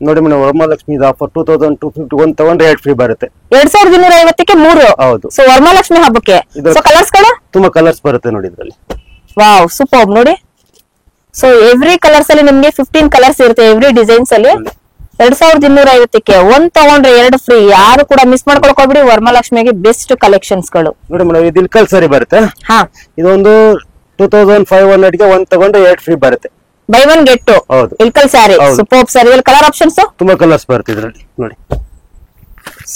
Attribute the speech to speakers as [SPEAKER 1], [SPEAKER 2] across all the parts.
[SPEAKER 1] ನೋಡಿ madam, Varamahalakshmi offer 2250 1 ತಗೊಂಡ್ರೆ 2 free ಬರುತ್ತೆ.
[SPEAKER 2] 2250ಕ್ಕೆ 3.
[SPEAKER 1] ಹೌದು.
[SPEAKER 2] ಸೊ ವರಮಹಾಲಕ್ಷ್ಮಿ ಹಬ್ಬಕ್ಕೆ ಕಲರ್ಸ್ ಗಳು
[SPEAKER 1] ತುಂಬಾ ಕಲರ್ಸ್ ಬರುತ್ತೆ ನೋಡಿ ಇದ್ರಲ್ಲಿ.
[SPEAKER 2] ವಾವ್, ಸೂಪರ್ ನೋಡಿ. ಸೊ ಎವ್ರಿ ಕಲರ್ಸ್ ಅಲ್ಲಿ ನಿಮ್ಗೆ 15 ಕಲರ್ಸ್ ಇರುತ್ತೆ ಎವ್ರಿ ಡಿಸೈನ್ಸ್ ಅಲ್ಲಿ. 2250ಕ್ಕೆ 1 ತಗೊಂಡ್ರೆ 2 ಫ್ರೀ. ಯಾರು ಕೂಡ ಮಿಸ್ ಮಾಡ್ಕೊಳಕ್ ಹೋಗ್ಬಿಡಿ. ವರಮಹಾಲಕ್ಷ್ಮಿಗೆ ಬೆಸ್ಟ್ ಕಲೆಕ್ಷನ್ಸ್ ಗಳು
[SPEAKER 1] ನೋಡಿ ಮೇಡಮ್. ಇದು ಇಲ್ಕಲ್ ಸಾರಿ ಬರುತ್ತೆ. ಇದೊಂದು 2500ಗೆ 1 ತಗೊಂಡ್ರೆ 2 ಫ್ರೀ ಬರುತ್ತೆ.
[SPEAKER 2] By 1 get 2.
[SPEAKER 1] ಹೌದು.
[SPEAKER 2] Ilkal sari super sari. Colour options
[SPEAKER 1] ತುಂಬಾ ಕಲರ್ಸ್ ಬರುತ್ತೆ ಇದ್ರಲ್ಲಿ ನೋಡಿ.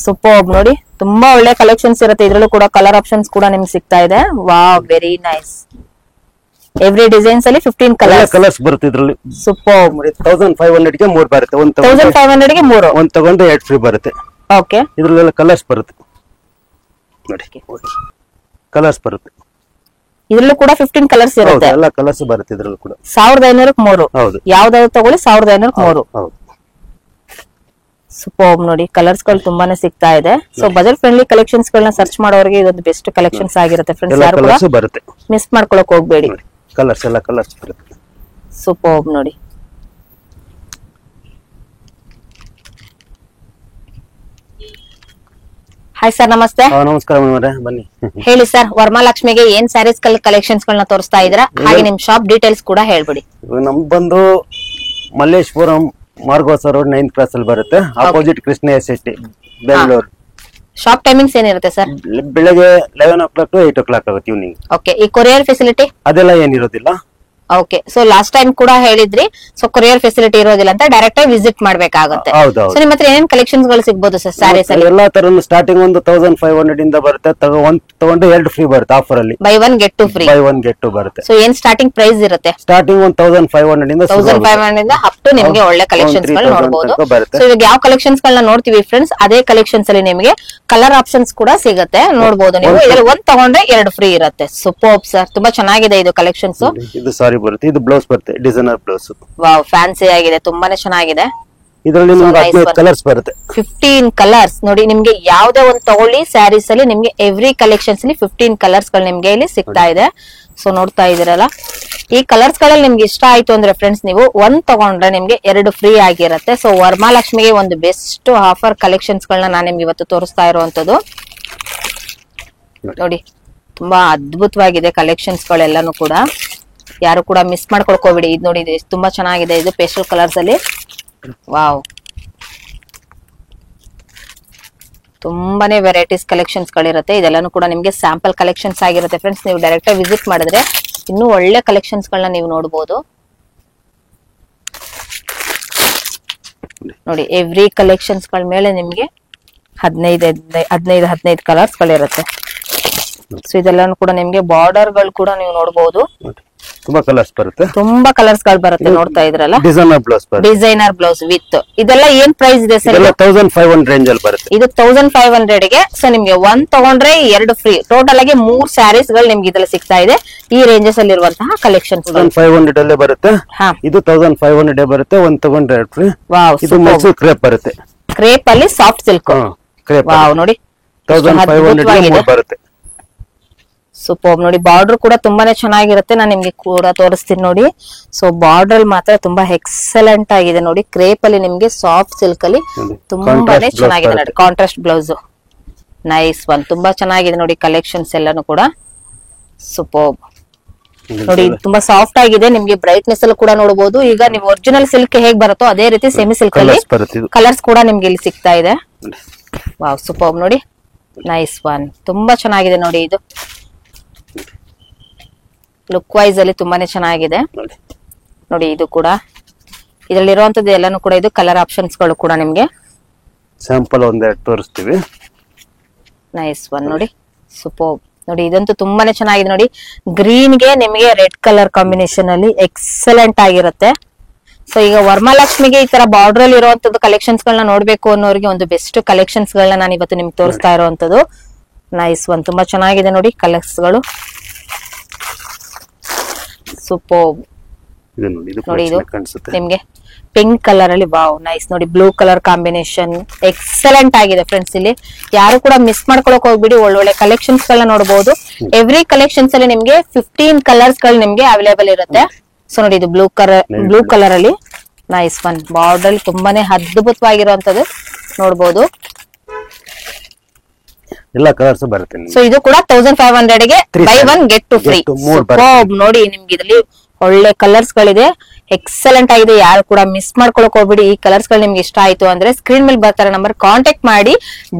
[SPEAKER 2] ಸೂಪರ್ ನೋಡಿ, ತುಂಬಾ ಒಳ್ಳೆ ಕಲೆಕ್ಷನ್ಸ್ ಇರುತ್ತೆ ಇದ್ರಲ್ಲೂ ಕೂಡ. ಕಲರ್ ಆಪ್ಷನ್ಸ್ ಕೂಡ ನಿಮ್ಗೆ ಸಿಗ್ತಾ ಇದೆ. Wow, very nice. Every designs ಅಲ್ಲಿ 15
[SPEAKER 1] ಕಲರ್ಸ್ ಬರುತ್ತೆ ಇದ್ರಲ್ಲಿ.
[SPEAKER 2] ಸೂಪರ್.
[SPEAKER 1] 1500ಗೆ 3 ಬರುತ್ತೆ.
[SPEAKER 2] 1500ಗೆ 3.
[SPEAKER 1] 1 ತಗೊಂಡ್ರೆ 2 ಫ್ರೀ ಬರುತ್ತೆ.
[SPEAKER 2] ಓಕೆ.
[SPEAKER 1] ಇದ್ರಲ್ಲೆಲ್ಲ ಕಲರ್ಸ್ ಬರುತ್ತೆ ನೋಡಿ. ಕಲರ್ಸ್ ಬರುತ್ತೆ
[SPEAKER 2] ಇದ್ರಲ್ಲೂ ಕೂಡ 15 ಕಲರ್ಸ್ ಇರುತ್ತೆ.
[SPEAKER 1] ಎಲ್ಲ ಕಲರ್ಸ್ ಬರುತ್ತೆ ಇದ್ರಲ್ಲೂ ಕೂಡ.
[SPEAKER 2] 1500ಕ್ಕೆ 3.
[SPEAKER 1] ಹೌದು.
[SPEAKER 2] ಯಾವ್ದಾದ್ರು ತಗೊಳ್ಳಿ 1500ಕ್ಕೆ 3.
[SPEAKER 1] ಹೌದು.
[SPEAKER 2] ಸೂಪರ್ ನೋಡಿ, ಕಲರ್ಸ್ ಗಳು ತುಂಬಾನೇ ಸಿಗ್ತಾ ಇದೆ. ಸೊ ಬಜೆಟ್ ಫ್ರೆಂಡ್ಲಿ ಕಲೆಕ್ಷನ್ಸ್ ಗಳನ್ನ ಸರ್ಚ್ ಮಾಡೋರಿಗೆ ಇದೊಂದು ಬೆಸ್ಟ್ ಕಲೆಕ್ಷನ್ಸ್ ಆಗಿರುತ್ತೆ ಫ್ರೆಂಡ್ಸ್. ಯಾರು ಕೂಡ
[SPEAKER 1] ಬರುತ್ತೆ,
[SPEAKER 2] ಮಿಸ್ ಮಾಡ್ಕೊಳಕ್ ಹೋಗ್ಬೇಡಿ.
[SPEAKER 1] ಕಲರ್ಸ್ ಎಲ್ಲ ಕಲರ್ಸ್ ಬರುತ್ತೆ.
[SPEAKER 2] ಸೂಪರ್ ನೋಡಿ. ಹಾಯ್ ಸರ್, ನಮಸ್ತೆ.
[SPEAKER 1] ನಮಸ್ಕಾರ ಮೇಡಮ್, ಬನ್ನಿ.
[SPEAKER 2] ಹೇಳಿ ಸರ್, ವರಮಹಾಲಕ್ಷ್ಮಿಗೆ ಏನ್ ಸ್ಯಾರೀಸ್ ಕಲೆಕ್ಷನ್ಸ್ ಗಳನ್ನ ತೋರಿಸ್ತಾ ಇದ್ದೀರಾ? ಹಾಗೆ ನಿಮ್ ಶಾಪ್ ಡೀಟೇಲ್ಸ್ ಕೂಡ ಹೇಳ್ಬಿಡಿ.
[SPEAKER 1] ನಮ್ದು ಬಂದು ಮಲ್ಲೇಶ್ವರಂ ಮಾರ್ಗೋಸ ರೋಡ್ 9th ಕ್ರಾಸ್ ಅಲ್ಲಿ ಬರುತ್ತೆ. Opposite Krishna estate, Bengaluru.
[SPEAKER 2] Shop timings ಏನಿರುತ್ತೆ ಸರ್?
[SPEAKER 1] ಬೆಳಗ್ಗೆ 11 o'clock to 8 o'clock ಆಗುತ್ತೆ ಈವ್ನಿಂಗ್.
[SPEAKER 2] ಓಕೆ. ಈ ಕೊರಿಯರ್ ಫೆಸಿಲಿಟಿ
[SPEAKER 1] ಅದೆಲ್ಲ ಏನಿರೋದಿಲ್ಲ.
[SPEAKER 2] ಓಕೆ. ಸೊ ಲಾಸ್ಟ್ ಟೈಮ್ ಕೂಡ ಹೇಳಿದ್ರಿ, ಸೊ ಕೊರಿಯರ್ ಫೆಸಿಲಿಟಿ ಇರೋದಿಲ್ಲ ಅಂತ, ಡೈರೆಕ್ಟ್ ಆಗಿ ವಿಸಿಟ್ ಮಾಡ್ಬೇಕಾಗುತ್ತೆ. ಸೊ ನಿಮ್ಮ ಹತ್ರ ಏನೇನ್ ಕಲೆಕ್ಷನ್ಸ್ ಗಳು ಸಿಗಬಹುದು ಸರ್ ಸ್ಯಾರೀಸ್ ಅಲ್ಲಿ?
[SPEAKER 1] ಎಲ್ಲಾ ತರ ಸ್ಟಾರ್ಟಿಂಗ್ ಒಂದು 1500 ಇಂದ ಬರುತ್ತೆ. 1 ತಗೊಂಡ್ರೆ 2 ಫ್ರೀ ಬರುತ್ತೆ ಆಫರ್ ಅಲ್ಲಿ.
[SPEAKER 2] By 1 get 2 free.
[SPEAKER 1] By 1 get 2 ಬರುತ್ತೆ.
[SPEAKER 2] ಸೊ ಏನ್ ಸ್ಟಾರ್ಟಿಂಗ್ ಪ್ರೈಸ್ ಇರುತ್ತೆ?
[SPEAKER 1] ಸ್ಟಾರ್ಟಿಂಗ್ 1500 ಇಂದ
[SPEAKER 2] 1500 ಇಂದ ಅಪ್ ಟು ನಿಮಗೆ ಒಳ್ಳೆ ಕಲೆಕ್ಷನ್ಸ್ ಗಳು ನೋಡಬಹುದು. ಸೊ ಇವಾಗ ಯಾವ ಕಲೆಕ್ಷನ್ಸ್ ಗಳನ್ನ ನೋಡ್ತೀವಿ ಫ್ರೆಂಡ್ಸ್, ಅದೇ ಕಲೆಕ್ಷನ್ಸ್ ಅಲ್ಲಿ ನಿಮಗೆ ಕಲರ್ ಆಪ್ಷನ್ಸ್ ಕೂಡ ಸಿಗುತ್ತೆ, ನೋಡಬಹುದು ನೀವು. ಇದರಲ್ಲಿ 1 ತಗೊಂಡ್ರೆ 2 ಫ್ರೀ ಇರುತ್ತೆ. ಸೂಪರ್ ಸರ್, ತುಂಬಾ ಚೆನ್ನಾಗಿದೆ ಇದು ಕಲೆಕ್ಷನ್ಸ್.
[SPEAKER 1] ಇದು ಸಾರಿ ಬರುತ್ತೆ, ಇದು ಬ್ಲೌಸ್ ಬರುತ್ತೆ, ಡಿಸೈನರ್ ಬ್ಲೌಸ್.
[SPEAKER 2] ವಾವ್, ಫ್ಯಾನ್ಸಿ ಆಗಿದೆ, ತುಂಬಾನೇ ಚೆನ್ನಾಗಿದೆ.
[SPEAKER 1] ಇದರಲ್ಲಿ ನಿಮಗೆ 15 ಕಲರ್ಸ್ ಬರುತ್ತೆ.
[SPEAKER 2] 15 ಕಲರ್ಸ್ ನೋಡಿ. ನಿಮ್ಗೆ ಯಾವ್ದೇ ಒಂದು ತಗೊಳ್ಳಿ ಸ್ಯಾರೀಸ್ ಅಲ್ಲಿ ನಿಮ್ಗೆ ಎವ್ರಿ ಕಲೆಕ್ಷನ್ಸ್ ಅಲ್ಲಿ 15 ಕಲರ್ಸ್ ಗಳು ನಿಮ್ಗೆ ಇಲ್ಲಿ ಸಿಗ್ತಾ ಇದೆ. ಸೊ ನೋಡ್ತಾ ಇದೀರಲ್ಲ, ಈ ಕಲರ್ಸ್ ಗಳಲ್ಲಿ ನಿಮ್ಗೆ ಇಷ್ಟ ಆಯ್ತು ಅಂದ್ರೆ ಫ್ರೆಂಡ್ಸ್, ನೀವು 1 ತಗೊಂಡ್ರೆ ನಿಮ್ಗೆ 2 ಫ್ರೀ ಆಗಿರುತ್ತೆ. ಸೊ ವರಮಹಾಲಕ್ಷ್ಮಿಗೆ ಒಂದು ಬೆಸ್ಟ್ ಆಫರ್ ಕಲೆಕ್ಷನ್ಸ್ ಗಳನ್ನ ನಾನು ನಿಮ್ಗೆ ಇವತ್ತು ತೋರಿಸ್ತಾ ಇರುವಂತದ್ದು. ನೋಡಿ, ತುಂಬಾ ಅದ್ಭುತವಾಗಿದೆ ಕಲೆಕ್ಷನ್ಸ್ ಗಳೆಲ್ಲಾನು ಕೂಡ. ಯಾರು ಕೂಡ ಮಿಸ್ ಮಾಡ್ಕೊಳ್ಕೋಬಿಡಿ. ಇದು ನೋಡಿ, ಇದು ತುಂಬಾ ಚೆನ್ನಾಗಿದೆ. ಇದು ಪೇಸ್ಟಲ್ ಕಲರ್ಸ್ ಅಲ್ಲಿ. ವಾವ್, ತುಂಬಾನೇ ವೆರೈಟೀಸ್ ಕಲೆಕ್ಷನ್ಸ್ ಗಳಿರುತ್ತೆ. ಇದೆಲ್ಲಾನು ಕೂಡ ನಿಮ್ಗೆ ಸ್ಯಾಂಪಲ್ ಕಲೆಕ್ಷನ್ಸ್ ಆಗಿರುತ್ತೆ ಫ್ರೆಂಡ್ಸ್. ನೀವು ಡೈರೆಕ್ಟ್ ಆಗಿ ವಿಸಿಟ್ ಮಾಡಿದ್ರೆ ಇನ್ನೂ ಒಳ್ಳೆ ಕಲೆಕ್ಷನ್ಸ್ ಗಳನ್ನ ನೀವು ನೋಡಬಹುದು. ನೋಡಿ, ಎವ್ರಿ ಕಲೆಕ್ಷನ್ಸ್ ಗಳ ಮೇಲೆ ನಿಮ್ಗೆ 15 ಕಲರ್ಸ್ ಗಳಿರುತ್ತೆ. ಸೊ ಇದೆಲ್ಲಾನು ಕೂಡ ನಿಮ್ಗೆ ಬಾರ್ಡರ್ ಗಳು ಕೂಡ ನೀವು ನೋಡಬಹುದು.
[SPEAKER 1] ತುಂಬಾ ಕಲರ್ಸ್ ಬರುತ್ತೆ,
[SPEAKER 2] ತುಂಬಾ ಕಲರ್ಸ್ ಗಳು ಬರುತ್ತೆ. ನೋಡ್ತಾ ಇದ್ರಲ್ಲ,
[SPEAKER 1] ಡಿಸೈನರ್ ಬ್ಲೌಸ್ ಬರುತ್ತೆ.
[SPEAKER 2] ಡಿಸೈನರ್ ಬ್ಲೌಸ್ ವಿತ್ ಇದೆಲ್ಲ ಏನ್ ಪ್ರೈಸ್ ಇದೆ ಸರ್?
[SPEAKER 1] 1500 ರೇಂಜ್ ಅಲ್ಲಿ ಬರುತ್ತೆ.
[SPEAKER 2] ಇದು 1500 ಗೆ. ಸೊ ನಿಮ್ಗೆ 1 ತಗೊಂಡ್ರೆ 2 ಫ್ರೀ. ಟೋಟಲ್ ಆಗಿ 3 ಸ್ಯಾರೀಸ್ ಗಳು ನಿಮ್ಗೆ ಇದ್ರಲ್ಲಿ ಸಿಗ್ತಾ ಇದೆ. ಈ ರೇಂಜಸ್ ಅಲ್ಲಿ ಇರುವಂತಹ ಕಲೆಕ್ಷನ್ಸ್
[SPEAKER 1] 1500 ಅಲ್ಲೇ ಬರುತ್ತೆ. ಇದು 1500 ಬರುತ್ತೆ. 1 ತಗೊಂಡ್ರೆ 2 ಫ್ರೀ.
[SPEAKER 2] ವಾವ್,
[SPEAKER 1] ಇದು ಮೈಸೂರು ಕ್ರೇಪ್ ಬರುತ್ತೆ.
[SPEAKER 2] ಕ್ರೇಪ್ ಅಲ್ಲಿ ಸಾಫ್ಟ್ ಸಿಲ್ಕ್. ವಾವ್, ನೋಡಿ
[SPEAKER 1] 1500 ಬರುತ್ತೆ.
[SPEAKER 2] ಸೂಪರ್ ನೋಡಿ, ಬಾರ್ಡರ್ ಕೂಡ ತುಂಬಾನೇ ಚೆನ್ನಾಗಿರುತ್ತೆ. ನಾನು ನಿಮ್ಗೆ ಕೂಡ ತೋರಿಸ್ತೀನಿ ನೋಡಿ. ಸೊ ಬಾರ್ಡರ್ ಮಾತ್ರ ತುಂಬಾ ಎಕ್ಸಲೆಂಟ್ ಆಗಿದೆ ನೋಡಿ. ಕ್ರೇಪ್ ಅಲ್ಲಿ ನಿಮ್ಗೆ ಸಾಫ್ಟ್ ಸಿಲ್ಕ್ ಅಲ್ಲಿ ತುಂಬಾನೇ ಚೆನ್ನಾಗಿದೆ ನೋಡಿ. Contrast blouse, nice one. ತುಂಬಾ ಚೆನ್ನಾಗಿದೆ ನೋಡಿ ಕಲೆಕ್ಷನ್ಸ್ ಎಲ್ಲಾನು ಕೂಡ. ಸೂಪರ್ ನೋಡಿ, ತುಂಬಾ ಸಾಫ್ಟ್ ಆಗಿದೆ. ನಿಮ್ಗೆ ಬ್ರೈಟ್ನೆಸ್ ಅಲ್ಲೂ ಕೂಡ ನೋಡಬಹುದು. ಈಗ ನೀವು ಒರಿಜಿನಲ್ ಸಿಲ್ಕ್ ಹೇಗ್ ಬರುತ್ತೋ ಅದೇ ರೀತಿ ಸೆಮಿ ಸಿಲ್ಕ್ ಅಲ್ಲಿ ಕಲರ್ಸ್ ಕೂಡ ನಿಮ್ಗೆ ಇಲ್ಲಿ ಸಿಗ್ತಾ ಇದೆ. ವಾವ್, ಸೂಪರ್ ನೋಡಿ, ನೈಸ್ ಒನ್. ತುಂಬಾ ಚೆನ್ನಾಗಿದೆ ನೋಡಿ. ಇದು ಲುಕ್ ವೈಸ್ ಅಲ್ಲಿ ತುಂಬಾನೇ ಚೆನ್ನಾಗಿದೆ ನೋಡಿ. ಇದು ಕೂಡ ಇದರಲ್ಲಿ ಇರುವಂತದ್ದು ಎಲ್ಲಾನು ಕೂಡ ಇದು ಕಲರ್ ಆಪ್ಷನ್ಸ್ ಗಳು ಕೂಡ ನಿಮ್ಗೆ
[SPEAKER 1] ಸ್ಯಾಂಪಲ್ ಒಂದೆರಡು ತೋರಿಸ್ತೀವಿ.
[SPEAKER 2] ನೈಸ್ ಒನ್ ನೋಡಿ, ಸೂಪರ್ ನೋಡಿ. ಇದಂತೂ ತುಂಬಾನೇ ಚೆನ್ನಾಗಿದೆ ನೋಡಿ. ಗ್ರೀನ್ ಗೆ ನಿಮಗೆ ರೆಡ್ ಕಲರ್ ಕಾಂಬಿನೇಷನ್ ಅಲ್ಲಿ ಎಕ್ಸಲೆಂಟ್ ಆಗಿರುತ್ತೆ. ಸೊ ಈಗ ವರಮಹಾಲಕ್ಷ್ಮಿಗೆ ಈ ತರ ಬಾರ್ಡರ್ ಅಲ್ಲಿ ಇರುವಂತದ್ದು ಕಲೆಕ್ಷನ್ಸ್ ಗಳನ್ನ ನೋಡ್ಬೇಕು ಅನ್ನೋರಿಗೆ ಒಂದು ಬೆಸ್ಟ್ ಕಲೆಕ್ಷನ್ಸ್ ಗಳನ್ನ ನಾನು ಇವತ್ತು ನಿಮ್ಗೆ ತೋರಿಸ್ತಾ ಇರುವಂತದ್ದು. ನೈಸ್ ಒನ್, ತುಂಬಾ ಚೆನ್ನಾಗಿದೆ ನೋಡಿ ಕಲರ್ಸ್ ಗಳು. ಸೂಪರ್ ನೋಡಿ, ಇದು ನಿಮ್ಗೆ ಪಿಂಕ್ ಕಲರ್ ಅಲ್ಲಿ. ವಾವ್, ನೈಸ್ ನೋಡಿ. ಬ್ಲೂ ಕಲರ್ ಕಾಂಬಿನೇಷನ್ ಎಕ್ಸಲೆಂಟ್ ಆಗಿದೆ ಫ್ರೆಂಡ್ಸ್. ಇಲ್ಲಿ ಯಾರು ಕೂಡ ಮಿಸ್ ಮಾಡ್ಕೊಳಕ್ ಹೋಗ್ಬಿಡಿ. ಒಳ್ಳೊಳ್ಳೆ ಕಲೆಕ್ಷನ್ಸ್ ಗಳನ್ನ ನೋಡಬಹುದು. ಎವ್ರಿ ಕಲೆಕ್ಷನ್ಸ್ ಅಲ್ಲಿ ನಿಮ್ಗೆ 15 ಕಲರ್ಸ್ ಗಳು ನಿಮ್ಗೆ ಅವೈಲೇಬಲ್ ಇರುತ್ತೆ. ಸೊ ನೋಡಿ, ಇದು ಬ್ಲೂ ಕಲರ್ ಅಲ್ಲಿ ನೈಸ್ ಒನ್. ಬಾರ್ಡರ್ ತುಂಬಾನೇ ಅದ್ಭುತವಾಗಿರುವಂತದ್ದು ನೋಡ್ಬೋದು.
[SPEAKER 1] ಎಲ್ಲ ಕಲರ್ಸ್ ಬರುತ್ತೆ ನಿಮ್ಗೆ.
[SPEAKER 2] ಸೊ ಇದು ಕೂಡ 1500 ಗೆ ಬೈ 1 ಗೆಟ್ 2 ಫ್ರೀ. ನೋಡಿ ನಿಮ್ಗೆ ಇದರಲ್ಲಿ ಒಳ್ಳೆ ಕಲರ್ಸ್ ಗಳಿದೆ, ಎಕ್ಸಲೆಂಟ್ ಆಗಿದೆ. ಯಾರು ಕೂಡ ಮಿಸ್ ಮಾಡ್ಕೊಳಕ್ ಹೋಗ್ಬಿಡಿ. ಈ ಕಲರ್ಸ್ ಗಳು ನಿಮ್ಗೆ ಇಷ್ಟ ಆಯ್ತು ಅಂದ್ರೆ ಸ್ಕ್ರೀನ್ ಮೇಲೆ ಬರ್ತಾರೆ ನಂಬರ್, ಕಾಂಟ್ಯಾಕ್ಟ್ ಮಾಡಿ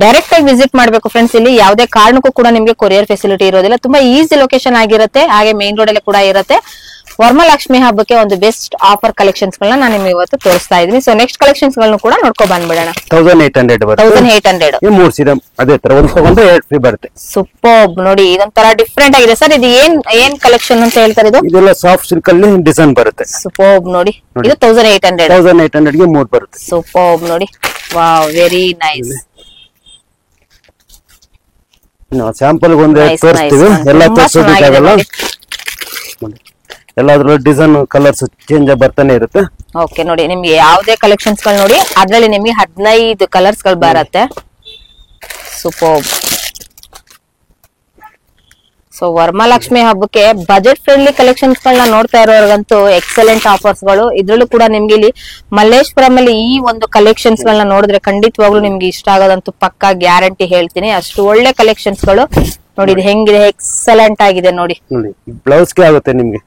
[SPEAKER 2] ಡೈರೆಕ್ಟ್ ಆಗಿ ವಿಸಿಟ್ ಮಾಡ್ಬೇಕು ಫ್ರೆಂಡ್ಸ್. ಇಲ್ಲಿ ಯಾವುದೇ ಕಾರಣಕ್ಕೂ ಕೂಡ ನಿಮ್ಗೆ ಕೊರಿಯರ್ ಫೆಸಿಲಿಟಿ ಇರೋದಿಲ್ಲ. ತುಂಬಾ ಈಸಿ ಲೊಕೇಶನ್ ಆಗಿರುತ್ತೆ, ಹಾಗೆ ಮೇನ್ ರೋಡ್ ಅಲ್ಲಿ ಕೂಡ ಇರುತ್ತೆ. ವರಮಹಾಲಕ್ಷ್ಮಿ ಹಬ್ಬಕ್ಕೆ ಒಂದು ಬೆಸ್ಟ್ ಆಫರ್ ಕಲೆಕ್ಷನ್ಸ್ ಗಳನ್ನ ನಾನು ನಿಮ್ಗೆ ಇವತ್ತು ತೋರಿಸ್ತಾ ಇದ್ದೀನಿ. ಸೊ ನೆಕ್ಸ್ಟ್ ಕಲೆಕ್ಷನ್ಸ್ ಗಳನ್ನು ಕೂಡ ನೋಡ್ಕೊ ಬಂದ್ಬಿಡೋಣ.
[SPEAKER 1] 1800 ಬರುತ್ತೆ.
[SPEAKER 2] 1800
[SPEAKER 1] ಈ 3 ಸೀರೆ ಅದೇ ತರ ಒಂದು ತಗೊಂಡ್ರೆ 2 ಫ್ರೀ ಬರುತ್ತೆ.
[SPEAKER 2] ಸೂಪರ್ ನೋಡಿ, ಇದೊಂಥರ ಡಿಫ್ರೆಂಟ್ ಆಗಿದೆ ಸರ್. ಇದು ಏನ್ ಕಲೆಕ್ಷನ್ ಅಂತ ಹೇಳ್ತಾರೆ ಇದು?
[SPEAKER 1] ಇದೆಲ್ಲ ಸಾಫ್ಟ್ ಸಿಲ್ಕ್ ಅಲ್ಲಿ ಡಿಸೈನ್ ಬರುತ್ತೆ.
[SPEAKER 2] ಸೂಪರ್ ನೋಡಿ, ಇದು 1800.
[SPEAKER 1] 1800 ಗೆ 3 ಬರುತ್ತೆ.
[SPEAKER 2] ಸೂಪರ್ ನೋಡಿ, ವಾವ್ ವೆರಿ ನೈಸ್.
[SPEAKER 1] ನಾವು ಸ್ಯಾಂಪಲ್ ಒಂದು ತೋರಿಸ್ತೀವಿ, ಎಲ್ಲ ತೋರಿಸೋದಕ್ಕಾಗಲ್ಲ. ಎಲ್ಲಾದ್ರಲ್ಲೂ ಡಿಸೈನ್ ಕಲರ್ಸ್ ಚೇಂಜ್ ಬರ್ತಾನೆ ಇರುತ್ತೆ.
[SPEAKER 2] ಓಕೆ ನೋಡಿ, ನಿಮ್ಗೆ ಯಾವುದೇ ಕಲೆಕ್ಷನ್ಸ್ ಗಳು ನೋಡಿ ಅದ್ರಲ್ಲಿ ನಿಮ್ಗೆ 15 ಕಲರ್ಸ್ ಗಳು ಬರುತ್ತೆ. ಸೂಪರ್. ಸೊ ವರಮಹಾಲಕ್ಷ್ಮಿ ಹಬ್ಬಕ್ಕೆ ಬಜೆಟ್ ಫ್ರೆಂಡ್ಲಿ ಕಲೆಕ್ಷನ್ಸ್ ಗಳನ್ನ ನೋಡ್ತಾ ಇರೋರ್ಗಂತೂ ಎಕ್ಸಲೆಂಟ್ ಆಫರ್ಸ್ ಗಳು. ಇದ್ರಲ್ಲೂ ಕೂಡ ನಿಮ್ಗೆ ಇಲ್ಲಿ ಮಲ್ಲೇಶ್ವರಂ ಅಲ್ಲಿ ಈ ಒಂದು ಕಲೆಕ್ಷನ್ಸ್ ಗಳನ್ನ ನೋಡಿದ್ರೆ ಖಂಡಿತವಾಗ್ಲೂ ನಿಮ್ಗೆ ಇಷ್ಟ ಆಗೋದಂತೂ ಪಕ್ಕಾ ಗ್ಯಾರಂಟಿ ಹೇಳ್ತೀನಿ. ಅಷ್ಟು ಒಳ್ಳೆ ಕಲೆಕ್ಷನ್ಸ್ ಗಳು ನೋಡಿ. ಇದು ಹೆಂಗಿದೆ, ಎಕ್ಸಲೆಂಟ್ ಆಗಿದೆ ನೋಡಿ.
[SPEAKER 1] ಬ್ಲೌಸ್ ಗೆ ಆಗುತ್ತೆ ನಿಮ್ಗೆ